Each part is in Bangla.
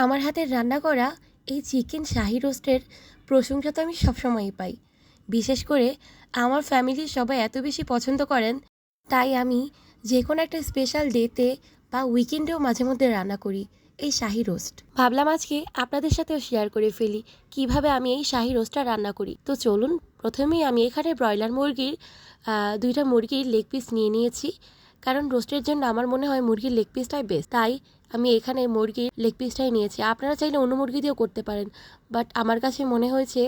আমার হাতের রান্না করা এই চিকেন শাহি রোস্টের প্রশংসা তো আমি সবসময়ই পাই। বিশেষ করে আমার ফ্যামিলির সবাই এত বেশি পছন্দ করেন, তাই আমি যে কোনো একটা স্পেশাল ডেতে বা উইকেন্ডেও মাঝে মধ্যে রান্না করি এই শাহি রোস্ট। ভাবলাম আজকে আপনাদের সাথেও শেয়ার করে ফেলি কিভাবে আমি এই শাহি রোস্টটা রান্না করি। তো চলুন, প্রথমেই আমি এখানে ব্রয়লার মুরগির 2টা মুরগির লেগ পিস নিয়ে নিয়েছি, কারণ রোস্টের জন্য আমার মনে হয় মুরগির লেগ পিসটাই বেস্ট। তাই আমি এখানে মুরগির লেগ পিসটাই নিয়েছি। আপনারা চাইলে অন্য মুরগি দিয়েও করতে পারেন, বাট আমার কাছে মনে হয়েছে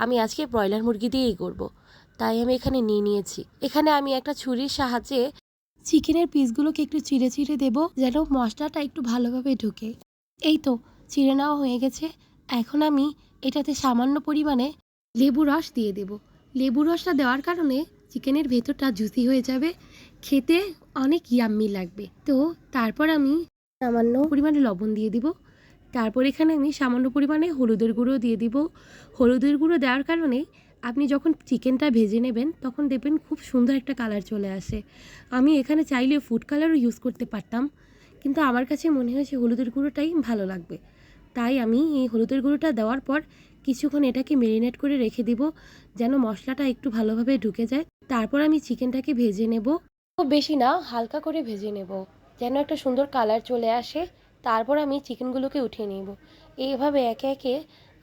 আমি আজকে ব্রয়লার মুরগি দিয়েই করব, তাই আমি এখানে নিয়ে নিয়েছি। এখানে আমি একটা ছুরির সাহায্যে চিকেনের পিসগুলোকে একটু চিড়ে চিড়ে দেবো, যেন মশলাটা একটু ভালোভাবে ঢুকে। এই তো চিড়ে নেওয়া হয়ে গেছে। এখন আমি এটাতে সামান্য পরিমাণে লেবু রস দিয়ে দেব। লেবু রসটা দেওয়ার কারণে চিকেনের ভেতরটা জুসি হয়ে যাবে, খেতে অনেক ইয়াম্মি লাগবে। তো তারপর আমি সামান্য পরিমাণে লবণ দিয়ে দিব। তারপর এখানে আমি সামান্য পরিমাণে হলুদের গুঁড়ো দিয়ে দিব। হলুদের গুঁড়ো দেওয়ার কারণে আপনি যখন চিকেনটা ভেজে নেবেন তখন দেখবেন খুব সুন্দর একটা কালার চলে আসে। আমি এখানে চাইলে ফুড কালারও ইউজ করতে পারতাম, কিন্তু আমার কাছে মনে হয়েছে হলুদের গুঁড়োটাই ভালো লাগবে। তাই আমি এই হলুদের গুঁড়োটা দেওয়ার পর কিছুক্ষণ এটাকে মেরিনেট করে রেখে দিব, যেন মশলাটা একটু ভালোভাবে ঢুকে যায়। তারপর আমি চিকেনটাকে ভেজে নেব, খুব বেশি না, হালকা করে ভেজে নেব, যেন একটা সুন্দর কালার চলে আসে। তারপর আমি চিকেনগুলোকে উঠিয়ে নেব। এইভাবে একে একে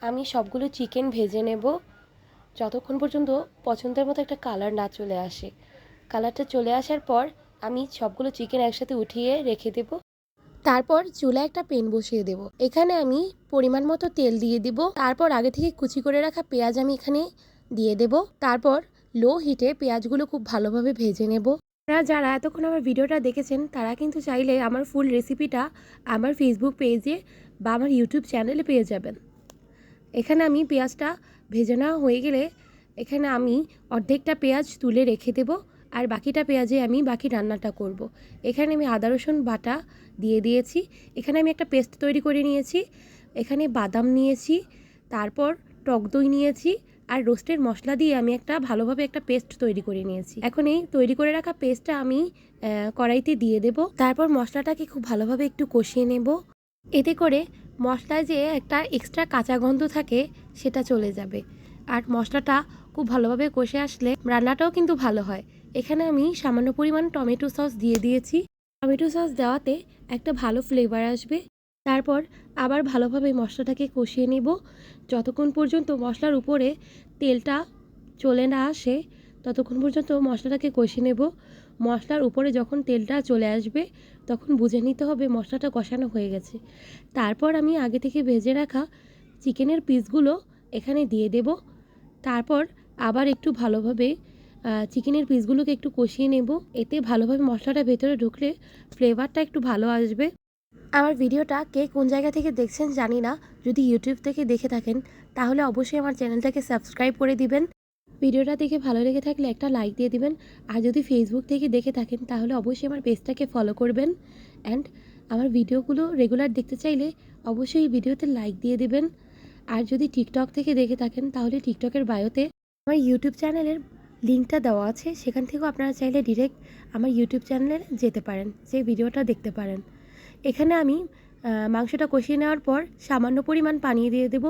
আমি সবগুলো চিকেন ভেজে নেব, যতক্ষণ পর্যন্ত পছন্দের মতো একটা কালার না চলে আসে। কালারটা চলে আসার পর আমি সবগুলো চিকেন একসাথে উঠিয়ে রেখে দেব। তারপর চুলায় একটা প্যান বসিয়ে দেব। এখানে আমি পরিমাণ মতো তেল দিয়ে দিব। তারপর আগে থেকে কুচি করে রাখা পেঁয়াজ আমি এখানে দিয়ে দেব। তারপর লো হিটে পেঁয়াজগুলো খুব ভালোভাবে ভেজে নেব। আপনারা যারা এতক্ষণ আমার ভিডিওটা দেখেছেন তারা কিন্তু চাইলে আমার ফুল রেসিপিটা আমার ফেসবুক পেজে বা আমার ইউটিউব চ্যানেলে পেয়ে যাবেন। এখানে আমি পেঁয়াজটা ভেজে নেওয়া হয়ে গেলে এখানে আমি অর্ধেকটা পেঁয়াজ তুলে রেখে দেব, আর বাকিটা পেঁয়াজে আমি বাকি রান্নাটা করব। এখানে আমি আদা রসুন বাটা দিয়ে দিয়েছি। এখানে আমি একটা পেস্ট তৈরি করে নিয়েছি। এখানে বাদাম নিয়েছি, তারপর টক দই নিয়েছি, আর রোস্টের মশলা দিয়ে আমি একটা ভালোভাবে একটা পেস্ট তৈরি করে নিয়েছি। এখন এই তৈরি করে রাখা পেস্টটা আমি কড়াইতে দিয়ে দেব। তারপর মশলাটাকে খুব ভালোভাবে একটু কষিয়ে নেব। এতে করে মশলায় যে একটা এক্সট্রা কাঁচা গন্ধ থাকে সেটা চলে যাবে, আর মশলাটা খুব ভালোভাবে কষে আসলে রান্নাটাও কিন্তু ভালো হয়। এখানে আমি সামান্য পরিমাণ টমেটো সস দিয়ে দিয়েছি। টমেটো সস দেওয়াতে একটা ভালো ফ্লেভার আসবে। তারপর আবার ভালোভাবে মশলাটাকে কষিয়ে নেব, যতক্ষণ পর্যন্ত মশলার উপরে তেলটা চলে না আসে ততক্ষণ পর্যন্ত মশলাটাকে কষিয়ে নেব। মশলার উপরে যখন তেলটা চলে আসবে তখন বুঝে নিতে হবে মশলাটা কষানো হয়ে গেছে। তারপর আমি আগে থেকে ভেজে রাখা চিকেনের পিসগুলো এখানে দিয়ে দেব। তারপর আবার একটু ভালোভাবে চিকেনের পিসগুলোকে একটু কষিয়ে নেব। এতে ভালোভাবে মশলাটা ভেতরে ঢুকলে ফ্লেভারটা একটু ভালো আসবে। আমার ভিডিওটা কে কোন জায়গা থেকে দেখছেন জানি না, যদি ইউটিউব থেকে দেখে থাকেন তাহলে অবশ্যই আমার চ্যানেলটাকে সাবস্ক্রাইব করে দিবেন। ভিডিওটা দেখে ভালো লেগে থাকলে একটা লাইক দিয়ে দিবেন। আর যদি ফেসবুক থেকে দেখে থাকেন তাহলে অবশ্যই আমার পেজটাকে ফলো করবেন। অ্যান্ড আমার ভিডিওগুলো রেগুলার দেখতে চাইলে অবশ্যই ভিডিওতে লাইক দিয়ে দেবেন। আর যদি টিকটক থেকে দেখে থাকেন তাহলে টিকটকের বায়োতে আমার ইউটিউব চ্যানেলের লিঙ্কটা দেওয়া আছে, সেখান থেকেও আপনারা চাইলে ডিরেক্ট আমার ইউটিউব চ্যানেলে যেতে পারেন, যে ভিডিওটা দেখতে পারেন। এখানে আমি মাংসটা কষিয়ে নেওয়ার পর সামান্য পরিমাণ পানি দিয়ে দেব।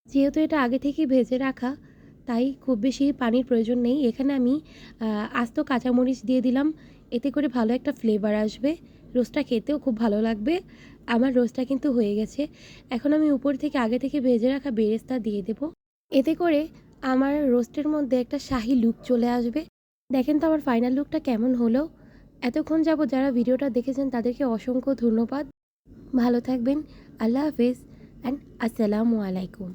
যেহেতু এটা আগে থেকেই ভেজে রাখা তাই খুব বেশি পানির প্রয়োজন নেই। এখানে আমি আস্ত কাঁচামরিচ দিয়ে দিলাম, এতে করে ভালো একটা ফ্লেভার আসবে, রোস্টটা খেতেও খুব ভালো লাগবে। আমার রোস্টটা কিন্তু হয়ে গেছে। এখন আমি উপর থেকে আগে থেকে ভেজে রাখা বেরেস্তা দিয়ে দেব। এতে করে আমার রোস্টের মধ্যে একটা শাহি লুক চলে আসবে। দেখেন তো আমার ফাইনাল লুকটা কেমন হলো। এতক্ষণ যাবত যারা ভিডিওটা দেখেছেন তাদেরকে অসংখ্য ধন্যবাদ। ভালো থাকবেন। আল্লাহ হাফেজ অ্যান্ড আসসালামু আলাইকুম।